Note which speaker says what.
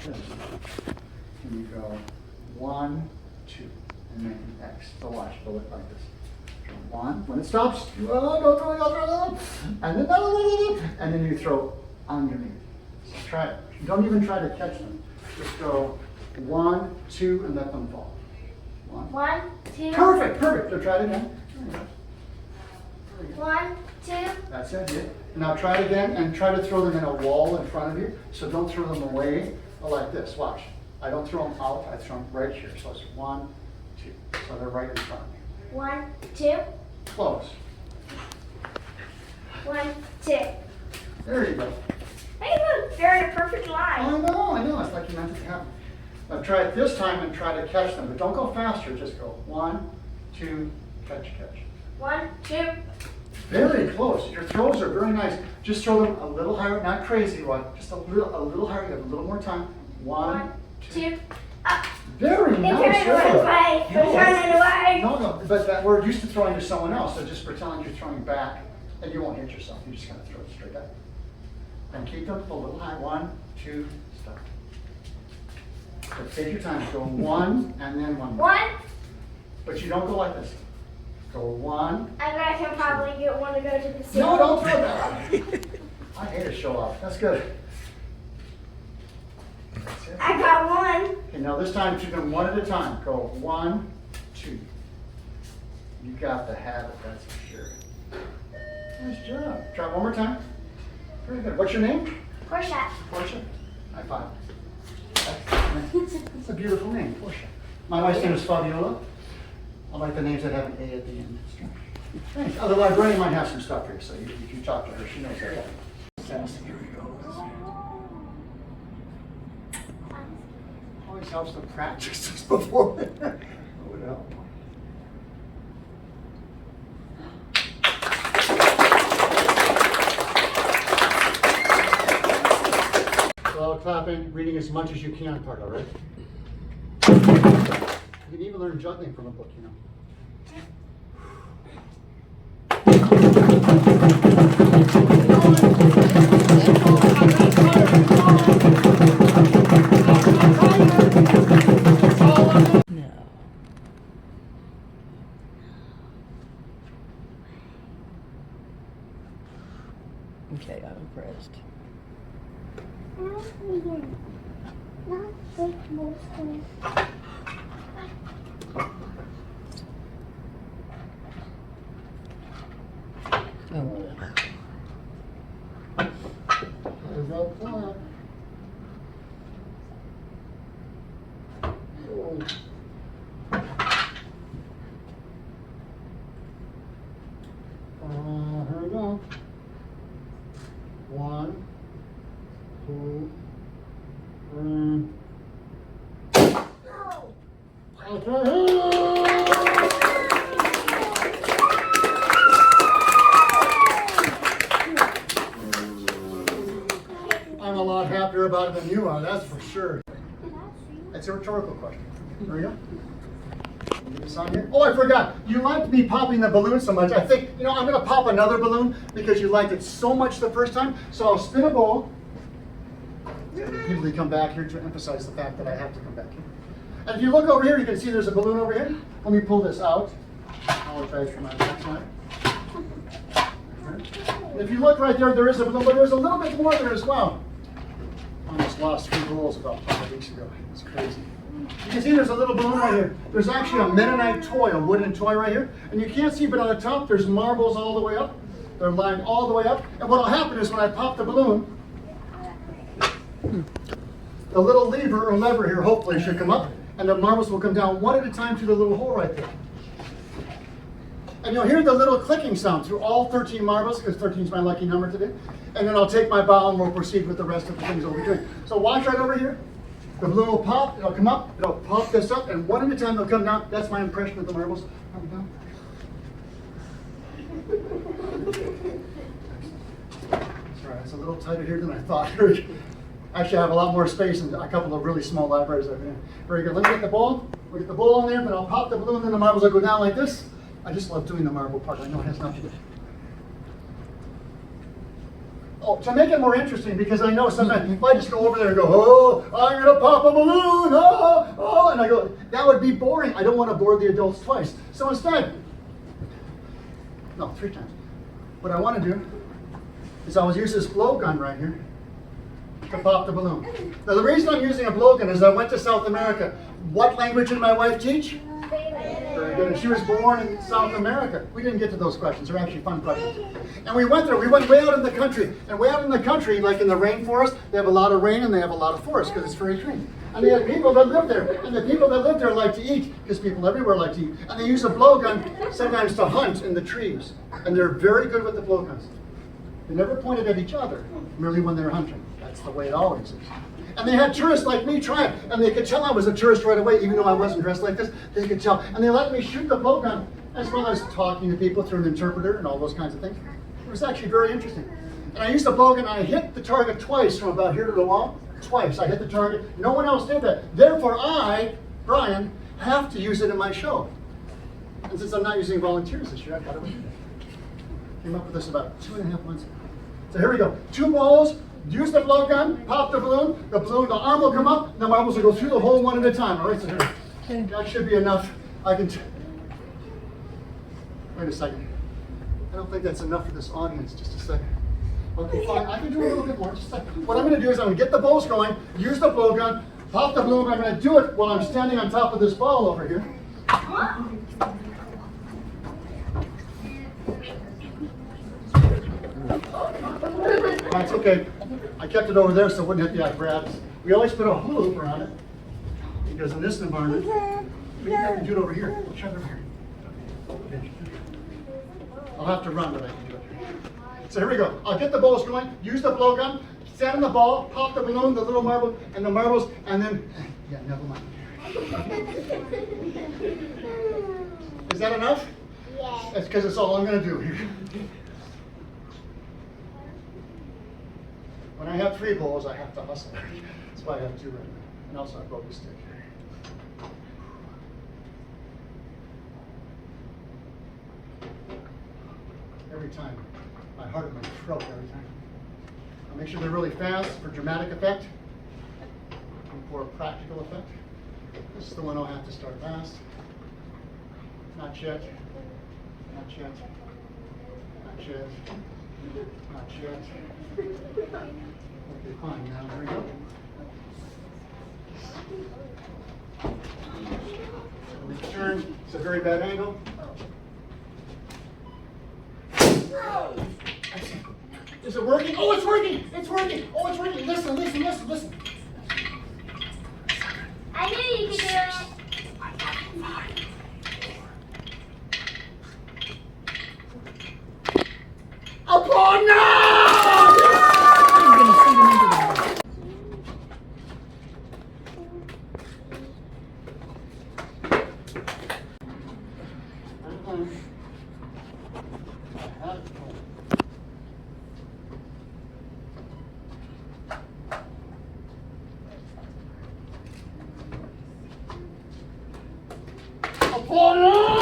Speaker 1: this. And you go 1, 2, and then X. So watch, go like this. 1, when it stops, and then you throw underneath. So try it. Don't even try to catch them. Just go 1, 2, and let them fall.
Speaker 2: 1, 2.
Speaker 1: Perfect, perfect. So try it again.
Speaker 2: 1, 2.
Speaker 1: That's it. Yeah. Now try it again and try to throw them in a wall in front of you. So don't throw them away like this. Watch. I don't throw them out. I throw them right here. So it's 1, 2. So they're right in front of me.
Speaker 2: 1, 2.
Speaker 1: Close.
Speaker 2: 1, 2.
Speaker 1: There you go.
Speaker 2: Hey, look, they're in a perfect line.
Speaker 1: I know. It's like you meant it to happen. Now try it this time and try to catch them, but don't go faster. Just go 1, 2, catch.
Speaker 2: 1, 2.
Speaker 1: Very close. Your throws are very nice. Just throw them a little higher, not crazy, right? Just a little higher. You have a little more time. 1, 2.
Speaker 2: Up.
Speaker 1: Very nice.
Speaker 2: They're running away. They're running away.
Speaker 1: No, but that we're used to throwing to someone else, so just pretend like you're throwing back, and you won't hit yourself. You're just going to throw it straight up. And keep them a little high. 1, 2, stop. So take your time. Go 1 and then 1.
Speaker 2: 1.
Speaker 1: But you don't go like this. Go 1.
Speaker 2: I can probably want to go to the ceiling.
Speaker 1: No, don't throw that. I hate a show off. That's good. That's it.
Speaker 2: I got 1.
Speaker 1: Okay, now this time do them one at a time. Go 1, 2. You got the habit, that's for sure. Nice job. Try it one more time. Very good. What's your name?
Speaker 2: Portia.
Speaker 1: Portia. High five. That's a beautiful name, Portia. My wife's name is Fabiola. I like the names that have an A at the end. Thanks. The librarian might have some stuff here, so you can talk to her. She knows that. Here we go. Always helps to practice this before. That would help. So clapping, reading as much as you can, part, all right? You can even learn juggling from a book, you know.
Speaker 3: No. Okay, I'm impressed. Oh.
Speaker 1: There's that clap. Oh. Here we go. 1, 2, 3. Okay. I'm a lot happier about it than you are, that's for sure. It's a rhetorical question. There we go. This on here. Oh, I forgot. You liked me popping the balloon so much. I think, I'm going to pop another balloon because you liked it so much the first time. So I'll spin a ball. Repeatedly come back here to emphasize the fact that I have to come back here. And if you look over here, you can see there's a balloon over here. Let me pull this out. I'll try for my next one. If you look right there, there is a balloon, but there's a little bit more there as well. Almost lost 3 balls about 5 weeks ago. It's crazy. You can see there's a little balloon right here. There's actually a Mennonite toy, a wooden toy right here. And you can't see, but on the top, there's marbles all the way up. They're lined all the way up. And what will happen is when I pop the balloon, the little lever here hopefully should come up, and the marbles will come down one at a time through the little hole right there. And you'll hear the little clicking sound through all 13 marbles, because 13 is my lucky number today. And then I'll take my ball and we'll proceed with the rest of the things we'll be doing. So watch right over here. The balloon will pop, it'll come up, it'll pop this up, and one at a time they'll come down. That's my impression of the marbles. Come down. Sorry, it's a little tighter here than I thought. Actually, I have a lot more space and a couple of really small libraries over here. Very good. Let me get the ball. We'll get the ball in there, but I'll pop the balloon, and the marbles will go down like this. I just love doing the marble part. I know it has nothing to do. Oh, to make it more interesting, because I know sometimes if I just go over there and go, oh, I'm going to pop a balloon, oh, oh, and I go, that would be boring. I don't want to bore the adults twice. So instead, no, 3 times. What I want to do is I was using this blowgun right here to pop the balloon. Now the reason I'm using a blowgun is I went to South America. What language did my wife teach? Very good. And she was born in South America. We didn't get to those questions. They're actually fun questions. And we went there. We went way out in the country. And way out in the country, like in the rainforest, they have a lot of rain and they have a lot of forest because it's very green. And they have people that live there. And the people that live there like to eat because people everywhere like to eat. And they use a blowgun sometimes to hunt in the trees. And they're very good with the blowguns. They never pointed at each other, merely when they're hunting. That's the way it always is. And they had tourists like me try it, and they could tell I was a tourist right away, even though I wasn't dressed like this. They could tell, and they let me shoot the blowgun as well as talking to people through an interpreter and all those kinds of things. It was actually very interesting. And I used the blowgun, and I hit the target twice from about here to the wall. Twice, I hit the target. No one else did that. Therefore, I, Brian, have to use it in my show. And since I'm not using volunteers this year, I got it with me. Came up with this about 2.5 months ago. So here we go. 2 balls. Use the blowgun, pop the balloon, the arm will come up, and the marbles will go through the hole one at a time. All right, so here. That should be enough. I can, wait a second. I don't think that's enough for this audience, just a second. Okay, fine, I can do a little bit more, just a second. What I'm gonna do is I'm gonna get the balls going, use the blowgun, pop the balloon, I'm gonna do it while I'm standing on top of this ball over here. That's okay. I kept it over there so it wouldn't hit the apparatus. We always put a hula hoop around it because in this environment, we can do it over here. We'll check over here. I'll have to run, but I can do it. So here we go. I'll get the balls going, use the blowgun, stand on the ball, pop the balloon, the little marble, and the marbles, and then, yeah, never mind. Is that enough?
Speaker 2: Yes.
Speaker 1: That's because it's all I'm going to do here. When I have 3 balls, I have to hustle. That's why I have 2 right now. And also I broke a stick. Every time. My heart in my throat every time. I'll make sure they're really fast for dramatic effect and for practical effect. This is the one I'll have to start fast. Not yet. Not yet. Not yet. Not yet. Okay, fine. Now there we go. We turn. It's a very bad angle. Is it working? Oh, it's working! It's working! Oh, it's working! Listen, listen, listen, listen.
Speaker 2: I knew you could do it.
Speaker 1: Oh, no!
Speaker 3: I'm gonna shoot him into the
Speaker 1: Oh, no!